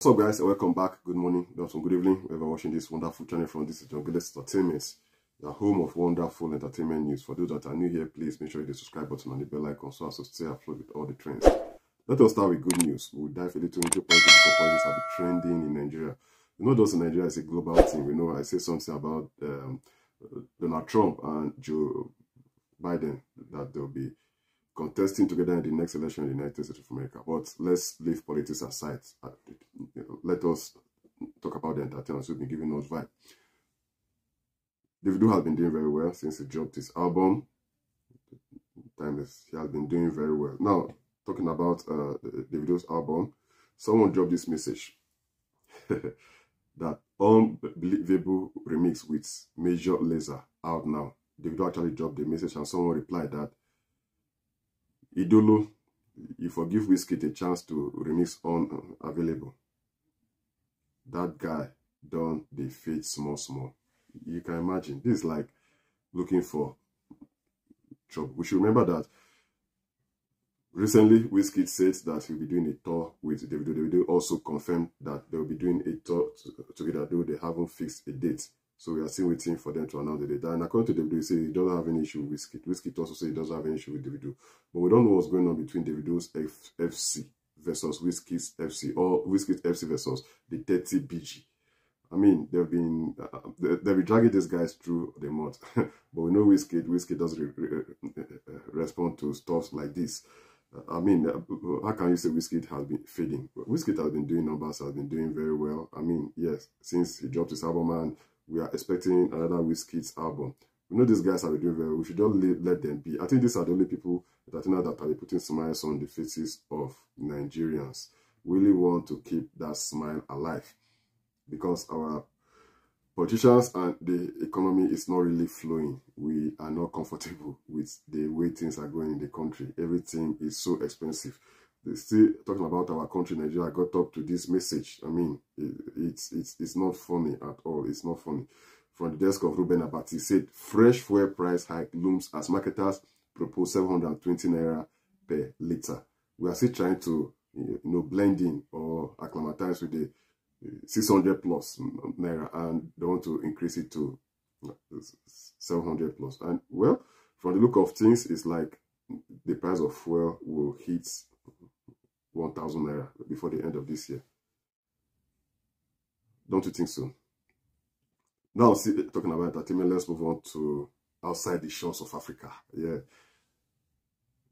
What's up, guys? Welcome back. Good morning, good afternoon, good evening. Whoever watching this wonderful channel from, this is John Greatest Entertainment, the home of wonderful entertainment news. For those that are new here, please make sure you hit the subscribe button and the bell icon so as to stay afloat with all the trends. Let us start with good news. We'll dive a little into politics because politics have been trending in Nigeria. You know, just in Nigeria, it's a global thing. You know, I say something about Donald Trump and Joe Biden that they'll be contesting together in the next election in the United States of America. But let's leave politics aside. Let us talk about the entertainers who've been giving us vibe. Davido has been doing very well since he dropped his album. Timeless. He has been doing very well. Now, talking about Davido's album, someone dropped this message that unbelievable remix with Major Lazer out now. Davido actually dropped the message and someone replied that Idolo, you forgive Wizkid a chance to remix unavailable. That guy done the fade small. You can imagine. This is like looking for trouble. We should remember that recently Wizkid said that he'll be doing a tour with Davido. Davido also confirmed that they'll be doing a tour together, though they haven't fixed a date. So we are still waiting for them to announce the date. And according to Davido, he says he doesn't have any issue with Wizkid. Wizkid also says he doesn't have any issue with Davido. But we don't know what's going on between Davido's FC versus Wizkid's FC, or Wizkid's FC versus the 30 BG. I mean, they've been dragging these guys through the mud. But we know Wizkid doesn't respond to stuff like this. I mean, how can you say Wizkid has been fading? Wizkid has been doing numbers, has been doing very well. I mean, yes, since he dropped his album, and we are expecting another Wizkid's album. We know these guys have been doing very well. We should just let them be. I think these are the only people that you know that are putting smiles on the faces of Nigerians. We really want to keep that smile alive, because our politicians and the economy is not really flowing. We are not comfortable with the way things are going in the country. Everything is so expensive. They're still talking about our country, Nigeria. Got up to this message. I mean, it's not funny at all. It's not funny. From the desk of Bbnaija, he said, fresh fuel price hike looms as marketers propose 720 naira per litre. We are still trying to, blend in or acclimatize with the 600 plus naira, and they want to increase it to 700 plus. And well, from the look of things, it's like the price of fuel will hit 1,000 naira before the end of this year. Don't you think so? Now, talking about entertainment, let's move on to outside the shores of Africa. Yeah,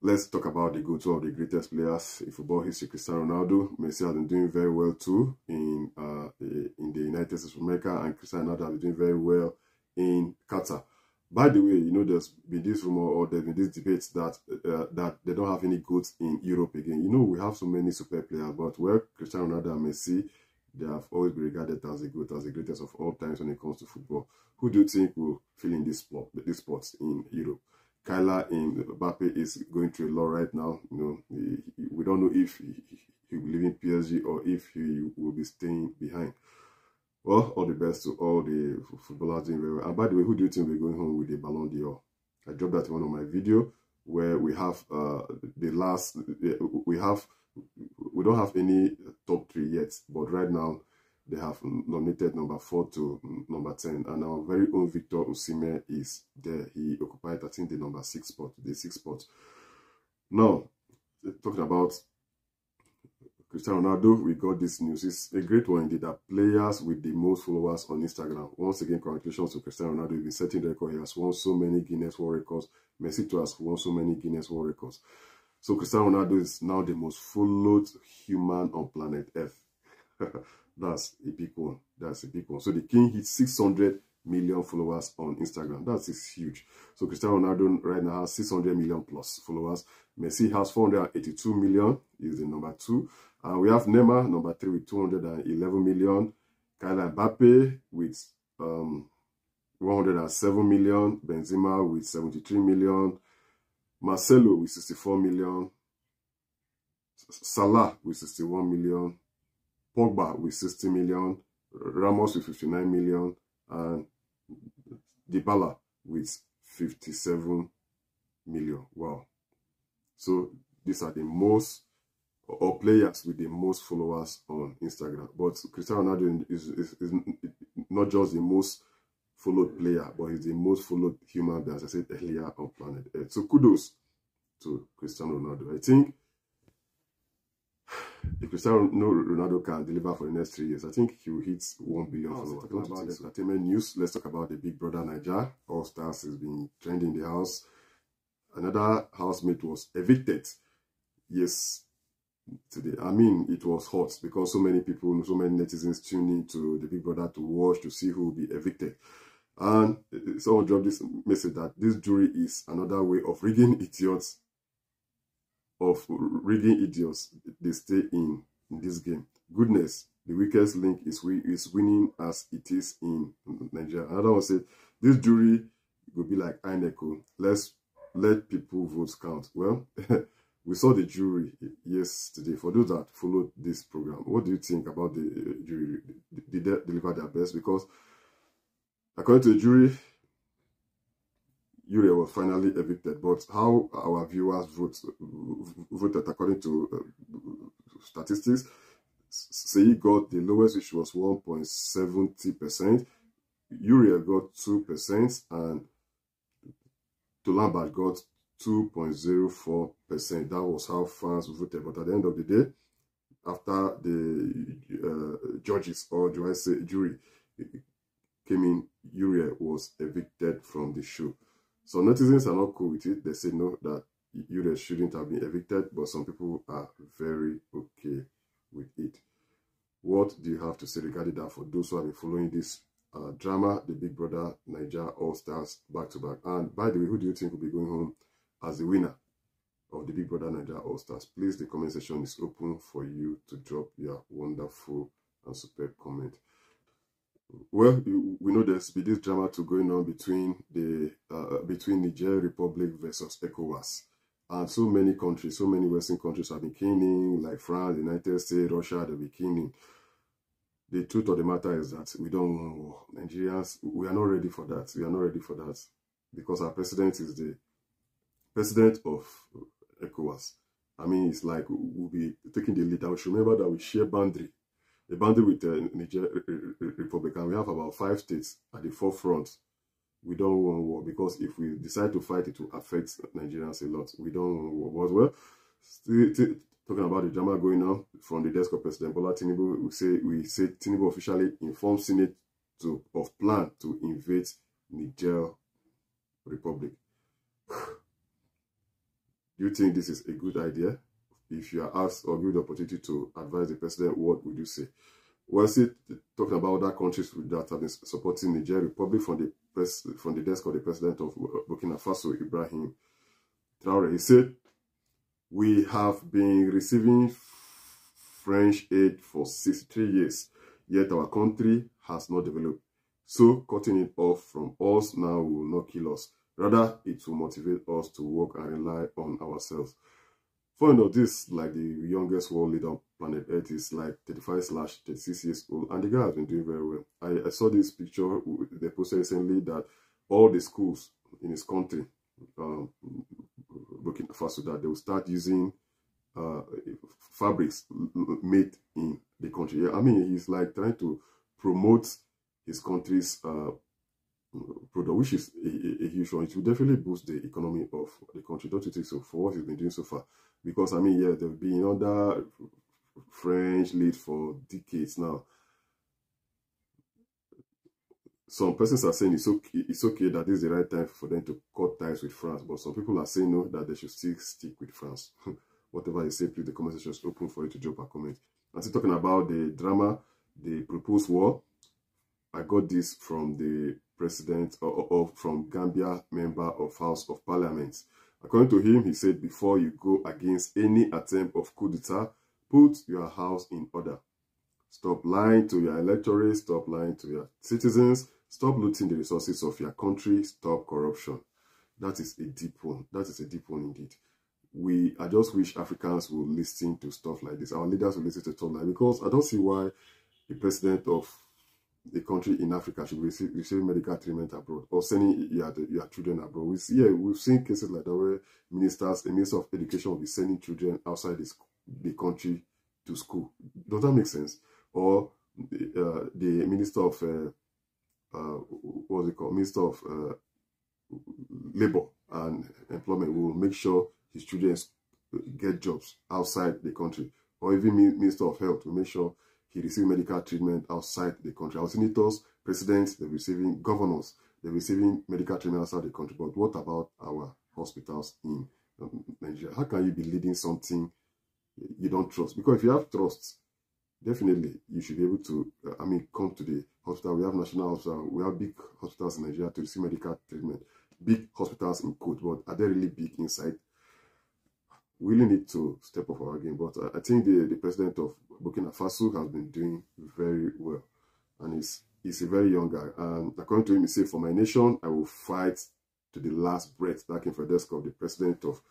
let's talk about the two of the greatest players in football history, Cristiano Ronaldo. Messi has been doing very well too in the United States of America, and Cristiano Ronaldo has been doing very well in Qatar. By the way, there's been this rumor, or there's been this debate that that they don't have any goods in Europe again. We have so many super players, but where Cristiano Ronaldo and Messi, they have always been regarded as the greatest of all times when it comes to football. Who do you think will fill in this spots in Europe? Kyla in Mbappe is going through a lot right now. We don't know if he will leave in PSG or if he will be staying behind. Well, all the best to all the footballers doing very well. And by the way, who do you think we're going home with the Ballon d'Or? I dropped that in one of my videos where we have we don't have any top 3 yet, but right now they have nominated number 4 to number 10, and our very own Victor Osimhen is there. He occupied, I think, the number 6 spot, the 6th spot. Now, talking about Cristiano Ronaldo, we got this news. It's a great one indeed, that players with the most followers on Instagram. Once again, congratulations to Cristiano Ronaldo. He's been setting the record. He has won so many Guinness World Records. Messi too has won so many Guinness World Records. So Cristiano Ronaldo is now the most followed human on planet Earth. That's a big one. That's a big one. So the king hit 600 million followers on Instagram. That is huge. So Cristiano Ronaldo right now has 600 million plus followers. Messi has 482 million. He's the number 2. And we have Neymar, number 3, with 211 million. Kylian Mbappe with 107 million. Benzema with 73 million. Marcelo with 64 million. Salah with 61 million. Pogba with 60 million. Ramos with 59 million. And Dybala with 57 million. Wow. So these are the most or players with the most followers on Instagram. But Cristiano Ronaldo is not just the most followed player, but he's the most followed human being, as I said earlier, on planet Earth. So kudos to Cristiano Ronaldo. I think if Cristiano Ronaldo can deliver for the next 3 years, I think he will hit 1 billion followers. Talking about the entertainment news, let's talk about the big brother Bbnaija. All Stars has been trending in the house. Another housemate was evicted. Yes, today. I mean, it was hot because so many people, so many netizens tuned into the big brother to watch to see who will be evicted. And someone dropped this message that this jury is another way of rigging idiots. They stay in this game. Goodness, the weakest link is winning as it is in Nigeria. Another one said, this jury will be like INECO. Let's let people votes count. Well, we saw the jury yesterday. For those that followed this program, what do you think about the jury? Did they deliver their best? Because according to the jury, Uriah was finally evicted, but how our viewers voted according to statistics, Seyi got the lowest, which was 1.70%. Uriah got 2%, and Tolamba got 2.04%. That was how fans voted. But at the end of the day, after the judges, or do I say jury, came in, Uriah was evicted from the show. So netizens are not cool with it. They say no, that Uriah shouldn't have been evicted, but some people are very okay with it. What do you have to say regarding that for those who have been following this drama, the Big Brother Naija All Stars back to back? And by the way, who do you think will be going home as the winner of the Big Brother Naija All Stars? Please, the comment section is open for you to drop your wonderful and superb comment. Well, we know there's been this drama going on between the Niger Republic versus ECOWAS, and so many countries, so many Western countries have been keening, like France, the United States, Russia, they've been keening. The truth of the matter is that we don't want war. Nigerians, we are not ready for that. We are not ready for that because our president is the president of ECOWAS. I mean, it's like we'll be taking the lead. We should remember that we share a boundary with the Niger Republic, and we have about 5 states at the forefront. We don't want war because if we decide to fight, it will affect Nigerians a lot. We don't want war. But well, still talking about the drama going on from the desk of President Bola Tinubu, we say Tinubu officially informed Senate of plan to invade Niger Republic. Do you think this is a good idea? If you are asked or given the opportunity to advise the president, what would you say? Well, see, talking about other countries that have been supporting Niger Republic from the desk of the president of Burkina Faso, Ibrahim Traore, he said, we have been receiving French aid for 63 years, yet our country has not developed. So cutting it off from us now will not kill us. Rather, it will motivate us to work and rely on ourselves. For this, like the youngest world leader on planet Earth, is like 35/36 years old, and the guy has been doing very well. I saw this picture they posted recently that all the schools in his country, Burkina Faso, that they will start using fabrics made in the country. Yeah, I mean, he's like trying to promote his country's product, which is a huge one. It will definitely boost the economy of the country. Don't you think so? For what he's been doing so far, because I mean, yeah, they've been under French lead for decades now. Some persons are saying it's okay that this is the right time for them to cut ties with France, but some people are saying no, that they should still stick with France. Whatever you say, please, the comment section is open for you to drop a comment. And still talking about the drama, the proposed war, I got this from the president from Gambia, member of House of Parliament. According to him, he said, before you go against any attempt of coup d'etat, put your house in order. Stop lying to your electorate, stop lying to your citizens, stop looting the resources of your country, stop corruption. That is a deep one. That is a deep one indeed. I just wish Africans would listen to stuff like this. Our leaders will listen to stuff like this, because I don't see why the president of the country in Africa should receive medical treatment abroad or sending your children abroad. We've seen cases like that where a minister of education will be sending children outside the country to school. Does that make sense? Or the Minister of what's it called? Minister of Labor and Employment will make sure his children get jobs outside the country. Or even Minister of Health will make sure he receives medical treatment outside the country. Our senators, presidents, they're receiving, governors, they're receiving medical treatment outside the country. But what about our hospitals in Nigeria? How can you be leading something you don't trust? Because if you have trust, definitely you should be able to, come to the hospital. We have national hospital, we have big hospitals in Nigeria to receive medical treatment. Big hospitals in quote, but are they really big inside? We really need to step up our game. But I think the president of Burkina Faso has been doing very well. And he's a very young guy. And according to him, he said, for my nation, I will fight to the last breath. That came from the desk of the president of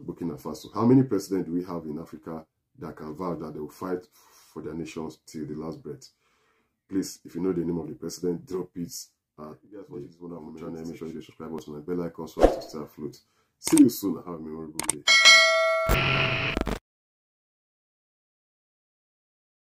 Burkina Faso. How many presidents do we have in Africa that can vow that they will fight for their nations till the last breath? Please, if you know the name of the president, drop it. If you guys watch this one on my channel, make sure you subscribe to my bell icon so as to stay afloat. See you soon and have a memorable day.